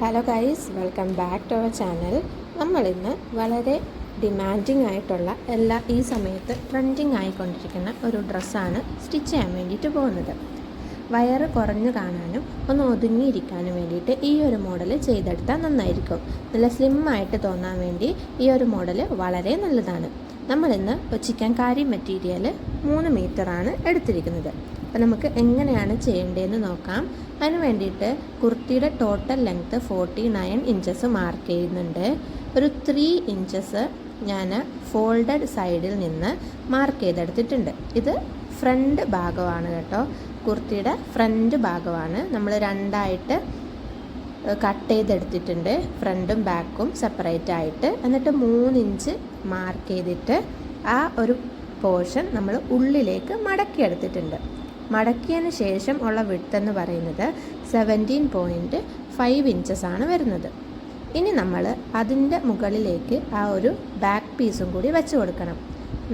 Hello guys, welcome back to our channel. നമ്മളിന്ന് വളരെ demanding ആയിട്ടുള്ള ഈ സമയത്ത് ട്രെൻഡിങ് ആയിക്കൊണ്ടിരിക്കുന്ന ഒരു ഡ്രസ്സാണ് സ്റ്റിച്ച് ചെയ്യാൻ വേണ്ടിയിട്ട് പോകുന്നത്. വയറ് കുറഞ്ഞു കാണാനും ഒന്ന് ഒതുങ്ങിയിരിക്കാനും വേണ്ടിയിട്ട് ഈ ഒരു മോഡൽ ചെയ്തെടുത്താൽ നന്നായിരിക്കും. നല്ല സ്ലിമ്മായിട്ട് തോന്നാൻ വേണ്ടി ഈ ഒരു മോഡൽ വളരെ നല്ലതാണ്. നമ്മളിന്ന് ചിക്കൻ കാരി മെറ്റീരിയൽ 3 മീറ്ററാണ് എടുത്തിരിക്കുന്നത്. അപ്പോൾ നമുക്ക് എങ്ങനെയാണ് ചെയ്യേണ്ടതെന്ന് നോക്കാം. അതിന് വേണ്ടിയിട്ട് കുർത്തിയുടെ ടോട്ടൽ ലെങ്ത്ത് 49 ഇഞ്ചസ് മാർക്ക് ചെയ്യുന്നുണ്ട്. ഒരു 3 ഇഞ്ചസ് ഞാൻ ഫോൾഡഡ് സൈഡിൽ നിന്ന് മാർക്ക് ചെയ്തെടുത്തിട്ടുണ്ട്. ഇത് ഫ്രണ്ട് ഭാഗമാണ് കേട്ടോ, കുർത്തിയുടെ ഫ്രണ്ട് ഭാഗമാണ്. നമ്മൾ രണ്ടായിട്ട് കട്ട് ചെയ്തെടുത്തിട്ടുണ്ട്, ഫ്രണ്ടും ബാക്കും സെപ്പറേറ്റ് ആയിട്ട്. എന്നിട്ട് 3 ഇഞ്ച് മാർക്ക് ചെയ്തിട്ട് ആ ഒരു പോർഷൻ നമ്മൾ ഉള്ളിലേക്ക് മടക്കിയെടുത്തിട്ടുണ്ട്. മടക്കിയതിന് ശേഷം ഉള്ള വിഡ്ത്ത് എന്ന് പറയുന്നത് 17.5 ഇഞ്ചസ് ആണ് വരുന്നത്. ഇനി നമ്മൾ അതിൻ്റെ മുകളിലേക്ക് ആ ഒരു ബാക്ക് പീസും കൂടി വെച്ച് കൊടുക്കണം.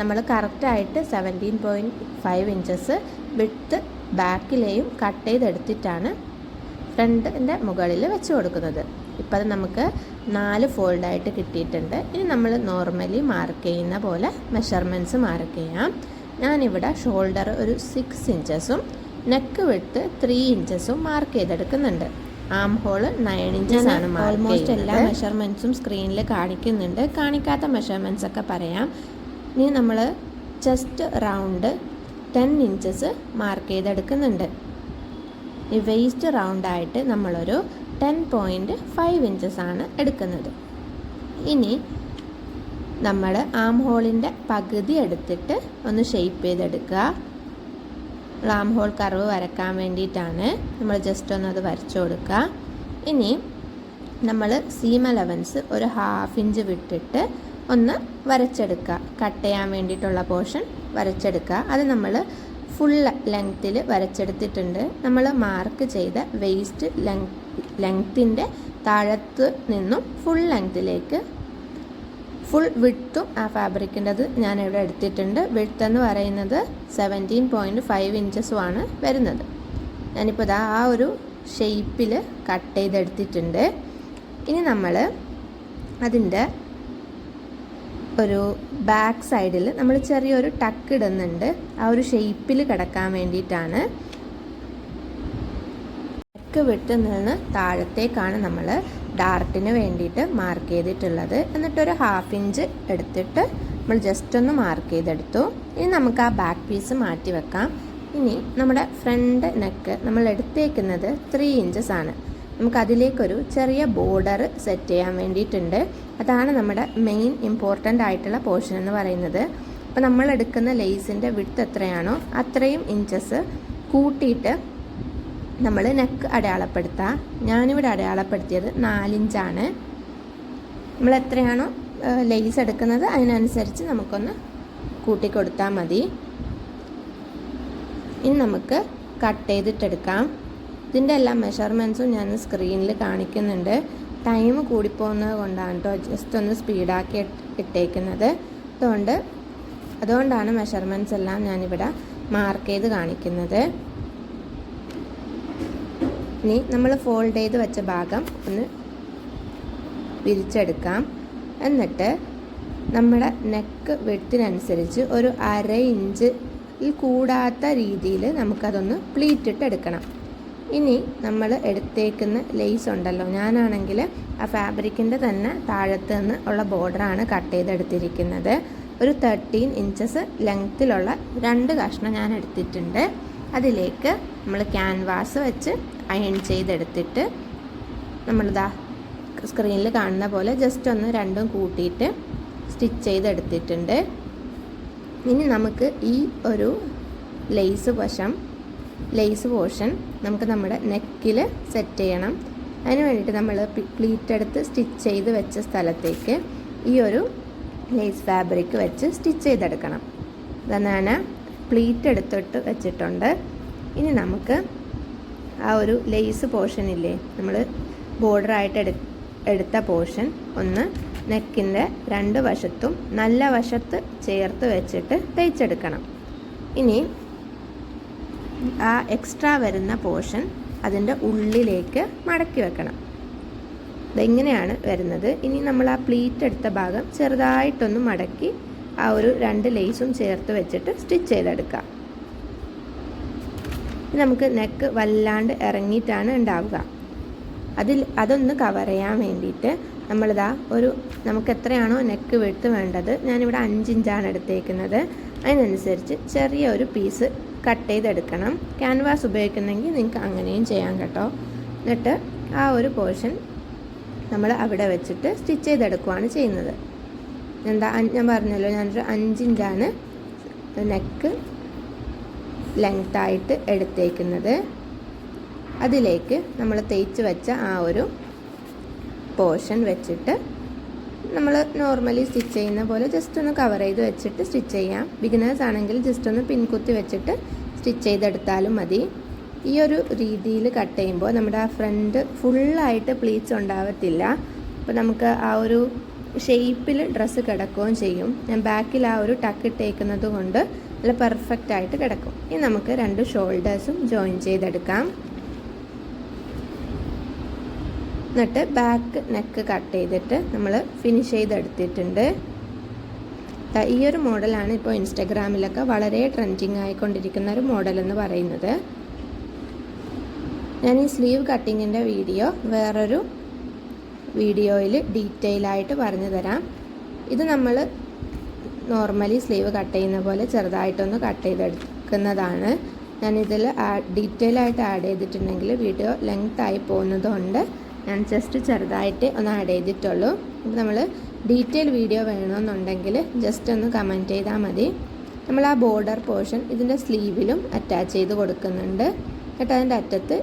നമ്മൾ കറക്റ്റായിട്ട് 17.5 ഇഞ്ചസ് വിഡ്ത്ത് ബാക്കിലെയും കട്ട് ചെയ്തെടുത്തിട്ടാണ് ഫ്രണ്ടിൻ്റെ മുകളിൽ വെച്ച് കൊടുക്കുന്നത്. ഇപ്പോൾ അത് നമുക്ക് 4 ഫോൾഡായിട്ട് കിട്ടിയിട്ടുണ്ട്. ഇനി നമ്മൾ നോർമലി മാർക്ക് ചെയ്യുന്ന പോലെ മെഷർമെൻറ്റ്സ് മാർക്ക് ചെയ്യാം. ഞാനിവിടെ ഷോൾഡർ ഒരു 6 ഇഞ്ചസും നെക്ക് വിഡ്ത്ത് 3 ഇഞ്ചസും മാർക്ക് ചെയ്തെടുക്കുന്നുണ്ട്. ആം ഹോള് 9 ഇഞ്ചസ് ആണ്. ഓൾമോസ്റ്റ് എല്ലാ മെഷർമെൻറ്റ്സും സ്ക്രീനിൽ കാണിക്കുന്നുണ്ട്. കാണിക്കാത്ത മെഷർമെൻറ്റ്സ് ഒക്കെ പറയാം. ഇനി നമ്മൾ ചെസ്റ്റ് റൗണ്ട് 10 ഇഞ്ചസ് മാർക്ക് ചെയ്തെടുക്കുന്നുണ്ട്. ഈ വെയ്സ്റ്റ് റൗണ്ടായിട്ട് നമ്മളൊരു 10.5 ഇഞ്ചസ് ആണ് എടുക്കുന്നത്. ഇനി നമ്മൾ ആം ഹോളിൻ്റെ പകുതി എടുത്തിട്ട് ഒന്ന് ഷേപ്പ് ചെയ്തെടുക്കുക. ആം ഹോൾ കർവ് വരക്കാൻ വേണ്ടിയിട്ടാണ് നമ്മൾ ജസ്റ്റ് ഒന്ന് അത് വരച്ചു കൊടുക്കുക. ഇനി നമ്മൾ സീം അലവൻസ് ഒരു 1/2 ഇഞ്ച് വിട്ടിട്ട് ഒന്ന് വരച്ചെടുക്കുക. കട്ട് ചെയ്യാൻ വേണ്ടിയിട്ടുള്ള പോർഷൻ വരച്ചെടുക്കുക. അത് നമ്മൾ ഫുൾ ലെങ്ത്തിൽ വരച്ചെടുത്തിട്ടുണ്ട്. നമ്മൾ മാർക്ക് ചെയ്ത വെയ്സ്റ്റ് ലെങ്ത്തിൻ്റെ താഴത്ത് നിന്നും ഫുൾ ലെങ്ത്തിലേക്ക് ഫുൾ വിഡ്ത്തും ആ ഫാബ്രിക്കിൻ്റെത് ഞാനിവിടെ എടുത്തിട്ടുണ്ട്. വിഡ്ത്ത് എന്ന് പറയുന്നത് 17.5 ഇഞ്ചസുമാണ് വരുന്നത്. ഞാനിപ്പോൾ ആ ഒരു ഷേപ്പിൽ കട്ട് ചെയ്തെടുത്തിട്ടുണ്ട്. ഇനി നമ്മൾ അതിൻ്റെ ഒരു ബാക്ക് സൈഡിൽ നമ്മൾ ചെറിയൊരു ടക്ക് ഇടുന്നുണ്ട്. ആ ഒരു ഷേപ്പിൽ കിടക്കാൻ വേണ്ടിയിട്ടാണ്. നെക്ക് വിട്ട് നിന്ന് താഴത്തേക്കാണ് നമ്മൾ ഡാർട്ടിന് വേണ്ടിയിട്ട് മാർക്ക് ചെയ്തിട്ടുള്ളത്. എന്നിട്ടൊരു 1/2 ഇഞ്ച് എടുത്തിട്ട് നമ്മൾ ജസ്റ്റ് ഒന്ന് മാർക്ക് ചെയ്തെടുത്തു. ഇനി നമുക്ക് ആ ബാക്ക് പീസ് മാറ്റി വെക്കാം. ഇനി നമ്മുടെ ഫ്രണ്ട് നെക്ക് നമ്മൾ എടുത്തേക്കുന്നത് 3 ഇഞ്ചസ് ആണ്. നമുക്ക് അതിലേക്കൊരു ചെറിയ ബോർഡർ സെറ്റ് ചെയ്യാൻ വേണ്ടിയിട്ടുണ്ട്. അതാണ് നമ്മുടെ മെയിൻ ഇമ്പോർട്ടൻ്റ് ആയിട്ടുള്ള പോർഷൻ എന്ന് പറയുന്നത്. അപ്പോൾ നമ്മൾ എടുക്കുന്ന ലേസിൻ്റെ വിഡ്ത്ത് എത്രയാണോ അത്രയും ഇഞ്ചസ് കൂട്ടിയിട്ട് നമ്മൾ നെക്ക് അടയാളപ്പെടുത്തുക. ഞാനിവിടെ അടയാളപ്പെടുത്തിയത് 4 ഇഞ്ചാണ്. നമ്മൾ എത്രയാണോ ലേസ് എടുക്കുന്നത് അതിനനുസരിച്ച് നമുക്കൊന്ന് കൂട്ടിക്കൊടുത്താൽ മതി. ഇനി നമുക്ക് കട്ട് ചെയ്തിട്ടെടുക്കാം. ഇതിൻ്റെ എല്ലാ മെഷർമെൻറ്റ്സും ഞാൻ സ്ക്രീനിൽ കാണിക്കുന്നുണ്ട്. ടൈം കൂടിപ്പോകുന്നത് കൊണ്ടാണ് കേട്ടോ ജസ്റ്റ് ഒന്ന് സ്പീഡാക്കി ഇട്ടേക്കുന്നത്. അതുകൊണ്ടാണ് മെഷർമെൻറ്റ്സ് എല്ലാം ഞാനിവിടെ മാർക്ക് ചെയ്ത് കാണിക്കുന്നത്. ഇനി നമ്മൾ ഫോൾഡ് ചെയ്ത് വെച്ച ഭാഗം ഒന്ന് വിരിച്ചെടുക്കാം. എന്നിട്ട് നമ്മുടെ നെക്ക് വിഡ്ത്തിനനുസരിച്ച് ഒരു 1/2 ഇഞ്ചിൽ കൂടാത്ത രീതിയിൽ നമുക്കതൊന്ന് പ്ലീറ്റ് ഇട്ടെടുക്കണം. ഇനി നമ്മൾ എടുത്തേക്കുന്ന ലേസ് ഉണ്ടല്ലോ, ഞാനാണെങ്കിൽ ആ ഫാബ്രിക്കിൻ്റെ തന്നെ താഴത്ത് നിന്ന് ഉള്ള ബോർഡറാണ് കട്ട് ചെയ്തെടുത്തിരിക്കുന്നത്. ഒരു 13 ഇഞ്ചസ് ലെങ്ത്തിലുള്ള 2 കഷ്ണം ഞാൻ എടുത്തിട്ടുണ്ട്. അതിലേക്ക് നമ്മൾ ക്യാൻവാസ് വെച്ച് അയൺ ചെയ്തെടുത്തിട്ട് നമ്മളിതാ സ്ക്രീനിൽ കാണുന്ന പോലെ ജസ്റ്റ് ഒന്ന് രണ്ടും കൂട്ടിയിട്ട് സ്റ്റിച്ച് ചെയ്തെടുത്തിട്ടുണ്ട്. ഇനി നമുക്ക് ഈ ഒരു ലേസ് പോർഷൻ നമുക്ക് നമ്മുടെ നെക്കിൽ സെറ്റ് ചെയ്യണം. അതിന് വേണ്ടിയിട്ട് നമ്മൾ പ്ലീറ്റ് എടുത്ത് സ്റ്റിച്ച് ചെയ്ത് വെച്ച സ്ഥലത്തേക്ക് ഈ ഒരു ലേസ് ഫാബ്രിക് വെച്ച് സ്റ്റിച്ച് ചെയ്തെടുക്കണം. ഞാൻ പ്ലീറ്റ് എടുത്തിട്ട് വെച്ചിട്ടുണ്ട്. ഇനി നമുക്ക് ആ ഒരു ലേസ് പോർഷൻ ഇല്ലേ, നമ്മൾ ബോർഡറായിട്ട് എടുത്ത പോർഷൻ ഒന്ന് നെക്കിൻ്റെ 2 വശത്തും നല്ല വശത്ത് ചേർത്ത് വെച്ചിട്ട് തയ്ച്ചെടുക്കണം. ഇനി ആ എക്സ്ട്രാ വരുന്ന പോർഷൻ അതിൻ്റെ ഉള്ളിലേക്ക് മടക്കി വെക്കണം. ഇതെങ്ങനെയാണ് വരുന്നത്. ഇനി നമ്മൾ ആ പ്ലീറ്റ് എടുത്ത ഭാഗം ചെറുതായിട്ടൊന്ന് മടക്കി ആ ഒരു 2 ലേസും ചേർത്ത് വെച്ചിട്ട് സ്റ്റിച്ച് ചെയ്തെടുക്കാം. നമുക്ക് നെക്ക് വല്ലാണ്ട് ഇറങ്ങിയിട്ടാണ് ഉണ്ടാവുക. അതൊന്ന് കവർ ചെയ്യാൻ വേണ്ടിയിട്ട് നമ്മളിതാ നമുക്ക് എത്രയാണോ നെക്ക് വിഡ്ത്ത് വേണ്ടത്, ഞാനിവിടെ 5 ഇഞ്ചാണ് എടുത്തേക്കുന്നത്. അതിനനുസരിച്ച് ചെറിയ ഒരു പീസ് കട്ട് ചെയ്തെടുക്കണം. ക്യാൻവാസ് ഉപയോഗിക്കുന്നെങ്കിൽ നിങ്ങൾക്ക് അങ്ങനെയും ചെയ്യാം കേട്ടോ. എന്നിട്ട് ആ ഒരു പോർഷൻ നമ്മൾ അവിടെ വെച്ചിട്ട് സ്റ്റിച്ച് ചെയ്തെടുക്കുകയാണ് ചെയ്യുന്നത്. ഞാൻ പറഞ്ഞല്ലോ, ഞാനൊരു 5 ഇഞ്ചാണ് നെക്ക് ലെങ്ത്തായിട്ട് എടുത്തേക്കുന്നത്. അതിലേക്ക് നമ്മൾ തേച്ച് വെച്ച ആ ഒരു പോർഷൻ വെച്ചിട്ട് നമ്മൾ നോർമലി സ്റ്റിച്ച് ചെയ്യുന്ന പോലെ ജസ്റ്റ് ഒന്ന് കവർ ചെയ്ത് വെച്ചിട്ട് സ്റ്റിച്ച് ചെയ്യാം. ബിഗിനേഴ്സ് ആണെങ്കിൽ ജസ്റ്റ് ഒന്ന് പിൻകുത്തി വെച്ചിട്ട് സ്റ്റിച്ച് ചെയ്തെടുത്താലും മതി. ഈ ഒരു രീതിയിൽ കട്ട് ചെയ്യുമ്പോൾ നമ്മുടെ ആ ഫ്രണ്ട് ഫുള്ളായിട്ട് പ്ലീറ്റ്സ് ഉണ്ടാവത്തില്ല. അപ്പോൾ നമുക്ക് ആ ഒരു ഷേപ്പിൽ ഡ്രസ്സ് കിടക്കുകയും ചെയ്യും. ഞാൻ ബാക്കിൽ ആ ഒരു ടക്ക് ഇട്ടേക്കുന്നത് കൊണ്ട് നല്ല പെർഫെക്റ്റ് ആയിട്ട് കിടക്കും. ഇനി നമുക്ക് 2 ഷോൾഡേഴ്സും ജോയിൻ ചെയ്തെടുക്കാം. എന്നിട്ട് ബാക്ക് നെക്ക് കട്ട് ചെയ്തിട്ട് നമ്മൾ ഫിനിഷ് ചെയ്തെടുത്തിട്ടുണ്ട്. ഈ ഒരു മോഡലാണ് ഇപ്പോൾ ഇൻസ്റ്റഗ്രാമിലൊക്കെ വളരെ ട്രെൻഡിങ് ആയിക്കൊണ്ടിരിക്കുന്ന ഒരു മോഡൽ എന്ന് പറയുന്നത്. ഞാൻ ഈ സ്ലീവ് കട്ടിങ്ങിൻ്റെ വീഡിയോ വേറൊരു വീഡിയോയിൽ ഡീറ്റെയിൽ ആയിട്ട് പറഞ്ഞു തരാം. ഇത് നമ്മൾ നോർമലി സ്ലീവ് കട്ട് ചെയ്യുന്ന പോലെ ചെറുതായിട്ടൊന്ന് കട്ട് ചെയ്തെടുക്കുന്നതാണ്. ഞാനിതിൽ ഡീറ്റെയിൽ ആയിട്ട് ആഡ് ചെയ്തിട്ടുണ്ടെങ്കിൽ വീഡിയോ ലെങ്ത് ആയി പോകുന്നതുകൊണ്ട് ഞാൻ ജസ്റ്റ് ചെറുതായിട്ട് ഒന്ന് ആഡ് ചെയ്തിട്ടുള്ളൂ. അപ്പോൾ നമ്മൾ ഡീറ്റെയിൽ വീഡിയോ വേണമെന്നുണ്ടെങ്കിൽ ജസ്റ്റ് ഒന്ന് കമൻറ്റ് ചെയ്താൽ മതി. നമ്മൾ ആ ബോർഡർ പോർഷൻ ഇതിൻ്റെ സ്ലീവിലും അറ്റാച്ച് ചെയ്ത് കൊടുക്കുന്നുണ്ട്. എന്നിട്ട് അതിൻ്റെ അറ്റത്ത്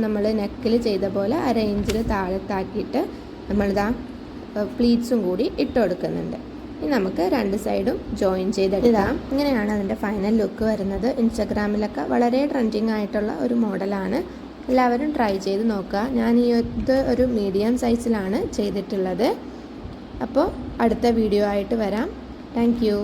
നമ്മൾ നെക്കിൽ ചെയ്ത പോലെ 1/2 ഇഞ്ചിൽ താഴത്താക്കിയിട്ട് നമ്മളിതാ പ്ലീറ്റ്സും കൂടി ഇട്ട് കൊടുക്കുന്നുണ്ട്. ഇനി നമുക്ക് 2 സൈഡും ജോയിൻ ചെയ്തെടുക്കാം. ഇങ്ങനെയാണ് അതിൻ്റെ ഫൈനൽ ലുക്ക് വരുന്നത്. ഇൻസ്റ്റഗ്രാമിലൊക്കെ വളരെ ട്രെൻഡിങ് ആയിട്ടുള്ള ഒരു മോഡലാണ്. എല്ലാവരും ട്രൈ ചെയ്ത് നോക്കുക. ഞാൻ ഇത് ഒരു മീഡിയം സൈസിലാണ് ചെയ്തിട്ടുള്ളത്. അപ്പോൾ അടുത്ത വീഡിയോ ആയിട്ട് വരാം. Thank you.